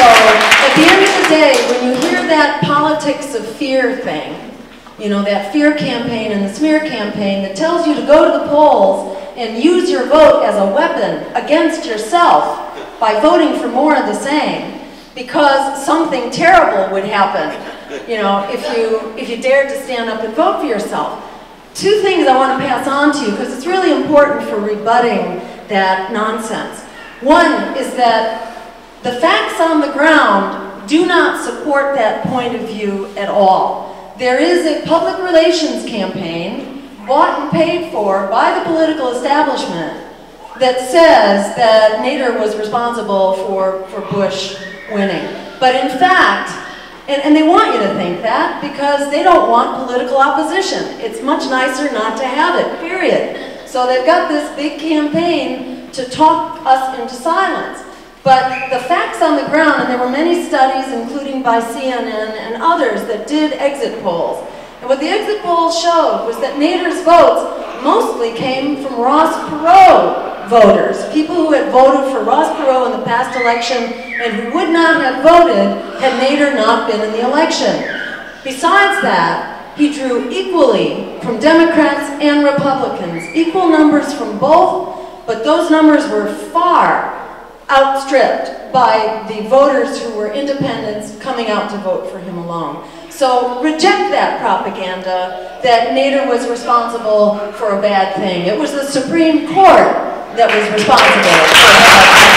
at the end of the day, when you hear that politics of fear thing, you know, that fear campaign and the smear campaign that tells you to go to the polls and use your vote as a weapon against yourself by voting for more of the same, because something terrible would happen, you know, if you dared to stand up and vote for yourself. Two things I want to pass on to you, because it's really important for rebutting that nonsense. One is that the facts on the ground do not support that point of view at all. There is a public relations campaign bought and paid for by the political establishment that says that Nader was responsible for Bush winning. But in fact, and they want you to think that because they don't want political opposition. It's much nicer not to have it, period. So they've got this big campaign to talk us into silence. But the facts on the ground, and there were many studies, including by CNN and others, that did exit polls. And what the exit polls showed was that Nader's votes mostly came from Ross Perot voters, people who had voted for Ross Perot in the past election and who would not have voted had Nader not been in the election. Besides that, he drew equally from Democrats and Republicans, equal numbers from both, but those numbers were far outstripped by the voters who were independents coming out to vote for him alone. So reject that propaganda that Nader was responsible for a bad thing. It was the Supreme Court that was responsible for a bad thing.